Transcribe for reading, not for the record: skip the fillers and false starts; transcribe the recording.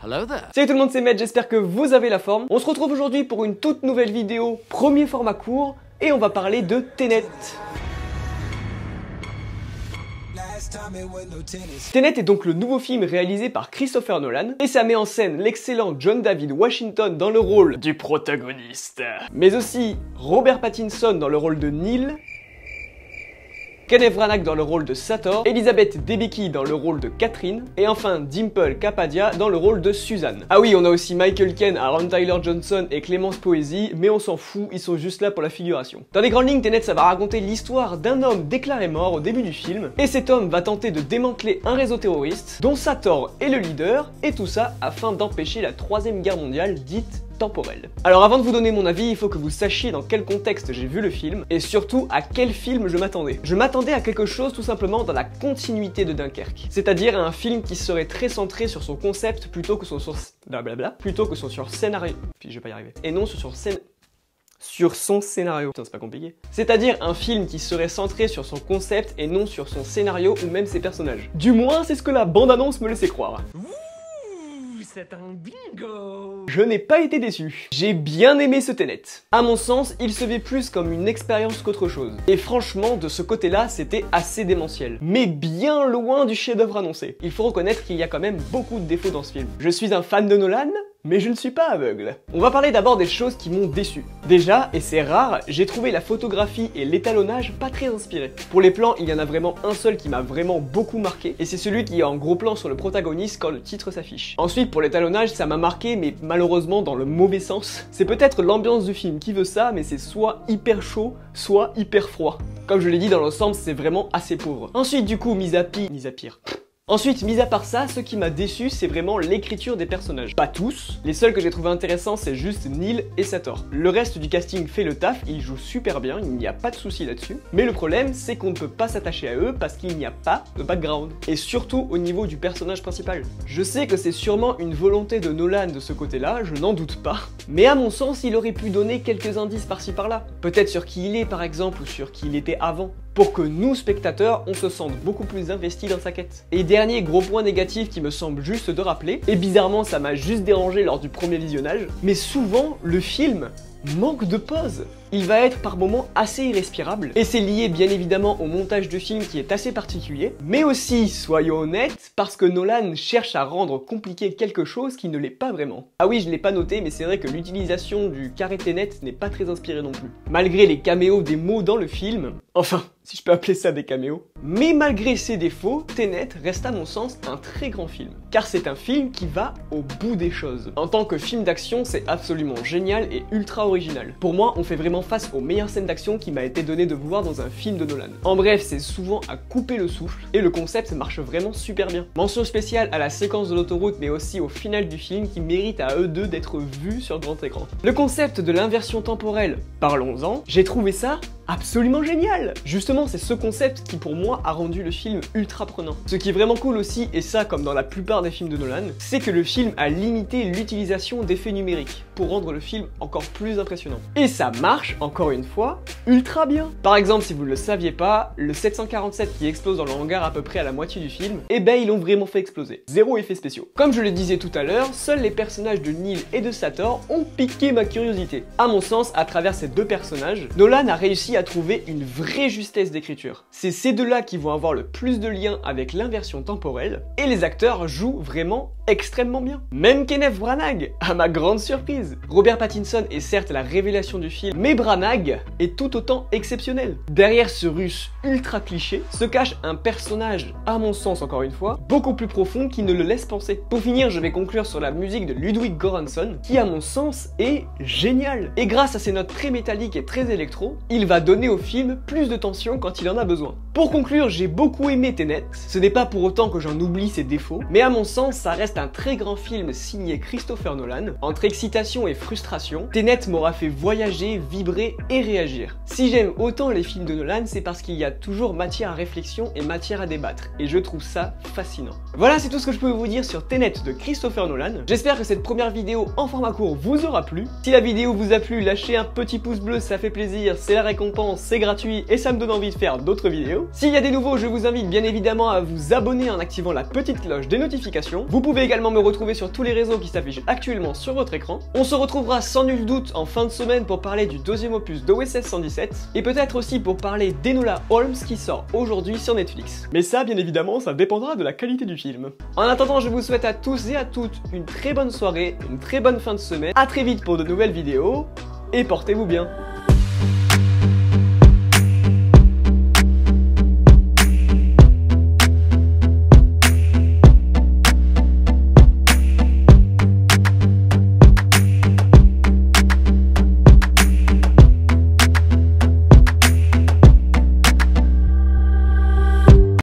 Hello there. Salut tout le monde, c'est Matt, j'espère que vous avez la forme. On se retrouve aujourd'hui pour une toute nouvelle vidéo, premier format court, et on va parler de Tenet. Tenet est donc le nouveau film réalisé par Christopher Nolan, et ça met en scène l'excellent John David Washington dans le rôle du protagoniste, mais aussi Robert Pattinson dans le rôle de Neil, Kenneth Branagh dans le rôle de Sator, Elizabeth Debicki dans le rôle de Catherine, et enfin Dimple Kapadia dans le rôle de Suzanne. Ah oui, on a aussi Michael Caine, Aaron Tyler Johnson et Clémence Poésy, mais on s'en fout, ils sont juste là pour la figuration. Dans les grandes lignes, Tenet, ça va raconter l'histoire d'un homme déclaré mort au début du film, et cet homme va tenter de démanteler un réseau terroriste, dont Sator est le leader, et tout ça afin d'empêcher la troisième guerre mondiale dite temporelle. Alors avant de vous donner mon avis, il faut que vous sachiez dans quel contexte j'ai vu le film, et surtout à quel film je m'attendais. Je m'attendais à quelque chose tout simplement dans la continuité de Dunkerque, c'est-à-dire à un film qui serait très centré sur son concept plutôt que sur scénario. Puis je vais pas y arriver. Et non sur son scénario. Putain, c'est pas compliqué. C'est-à-dire un film qui serait centré sur son concept et non sur son scénario ou même ses personnages. Du moins, c'est ce que la bande-annonce me laissait croire. C'est un bingo! Je n'ai pas été déçu. J'ai bien aimé ce Tenet. À mon sens, il se vit plus comme une expérience qu'autre chose. Et franchement, de ce côté-là, c'était assez démentiel. Mais bien loin du chef-d'œuvre annoncé. Il faut reconnaître qu'il y a quand même beaucoup de défauts dans ce film. Je suis un fan de Nolan, mais je ne suis pas aveugle. On va parler d'abord des choses qui m'ont déçu. Déjà, et c'est rare, j'ai trouvé la photographie et l'étalonnage pas très inspirés. Pour les plans, il y en a vraiment un seul qui m'a vraiment beaucoup marqué, et c'est celui qui est en gros plan sur le protagoniste quand le titre s'affiche. Ensuite, pour l'étalonnage, ça m'a marqué, mais malheureusement dans le mauvais sens. C'est peut-être l'ambiance du film qui veut ça, mais c'est soit hyper chaud, soit hyper froid. Comme je l'ai dit, dans l'ensemble, c'est vraiment assez pauvre. Ensuite, du coup, mis à part ça, ce qui m'a déçu, c'est vraiment l'écriture des personnages. Pas tous, les seuls que j'ai trouvé intéressants, c'est juste Neil et Sator. Le reste du casting fait le taf, ils jouent super bien, il n'y a pas de souci là-dessus. Mais le problème, c'est qu'on ne peut pas s'attacher à eux parce qu'il n'y a pas de background. Et surtout au niveau du personnage principal. Je sais que c'est sûrement une volonté de Nolan de ce côté-là, je n'en doute pas. Mais à mon sens, il aurait pu donner quelques indices par-ci par-là. Peut-être sur qui il est par exemple, ou sur qui il était avant. Pour que nous, spectateurs, on se sente beaucoup plus investis dans sa quête. Et dernier gros point négatif qui me semble juste de rappeler, et bizarrement ça m'a juste dérangé lors du premier visionnage, mais souvent le film manque de pause. Il va être par moments assez irrespirable, et c'est lié bien évidemment au montage du film qui est assez particulier, mais aussi, soyons honnêtes, parce que Nolan cherche à rendre compliqué quelque chose qui ne l'est pas vraiment. Ah oui, je l'ai pas noté, mais c'est vrai que l'utilisation du carré Tenet n'est pas très inspirée non plus. Malgré les caméos des mots dans le film, enfin, si je peux appeler ça des caméos, mais malgré ses défauts, Tenet reste à mon sens un très grand film, car c'est un film qui va au bout des choses. En tant que film d'action, c'est absolument génial et ultra original. Pour moi, on fait vraiment face aux meilleures scènes d'action qui m'a été donné de voir dans un film de Nolan. En bref, c'est souvent à couper le souffle, et le concept marche vraiment super bien. Mention spéciale à la séquence de l'autoroute, mais aussi au final du film qui mérite à eux deux d'être vus sur grand écran. Le concept de l'inversion temporelle, parlons-en, j'ai trouvé ça absolument génial! Justement, c'est ce concept qui pour moi a rendu le film ultra prenant. Ce qui est vraiment cool aussi, et ça comme dans la plupart des films de Nolan, c'est que le film a limité l'utilisation d'effets numériques pour rendre le film encore plus impressionnant. Et ça marche, encore une fois, ultra bien. Par exemple, si vous ne le saviez pas, le 747 qui explose dans le hangar à peu près à la moitié du film, eh ben ils l'ont vraiment fait exploser. Zéro effet spéciaux. Comme je le disais tout à l'heure, seuls les personnages de Neil et de Sator ont piqué ma curiosité. À mon sens, à travers ces deux personnages, Nolan a réussi à trouver une vraie justesse d'écriture. C'est ces deux-là qui vont avoir le plus de liens avec l'inversion temporelle, et les acteurs jouent vraiment extrêmement bien. Même Kenneth Branagh, à ma grande surprise. Robert Pattinson est certes la révélation du film, mais Branagh est tout autant exceptionnel. Derrière ce russe ultra cliché, se cache un personnage, à mon sens encore une fois, beaucoup plus profond qui ne le laisse penser. Pour finir, je vais conclure sur la musique de Ludwig Göransson, qui à mon sens est génial. Et grâce à ses notes très métalliques et très électro, il va donner au film plus de tension quand il en a besoin. Pour conclure, j'ai beaucoup aimé Tenet. Ce n'est pas pour autant que j'en oublie ses défauts, mais à mon sens, ça reste un très grand film signé Christopher Nolan. Entre excitation et frustration, Tenet m'aura fait voyager, vibrer et réagir. Si j'aime autant les films de Nolan, c'est parce qu'il y a toujours matière à réflexion et matière à débattre, et je trouve ça fascinant. Voilà, c'est tout ce que je peux vous dire sur Tenet de Christopher Nolan. J'espère que cette première vidéo en format court vous aura plu. Si la vidéo vous a plu, lâchez un petit pouce bleu, ça fait plaisir, c'est la récompense, c'est gratuit et ça me donne envie de faire d'autres vidéos. vidéo. S'il y a des nouveaux, je vous invite bien évidemment à vous abonner en activant la petite cloche des notifications. Vous pouvez également me retrouver sur tous les réseaux qui s'affichent actuellement sur votre écran. On se retrouvera sans nul doute en fin de semaine pour parler du deuxième opus d'OSS 117 et peut-être aussi pour parler d'Enola Holmes qui sort aujourd'hui sur Netflix. Mais ça, bien évidemment, ça dépendra de la qualité du film. En attendant, je vous souhaite à tous et à toutes une très bonne soirée, une très bonne fin de semaine, à très vite pour de nouvelles vidéos, et portez-vous bien.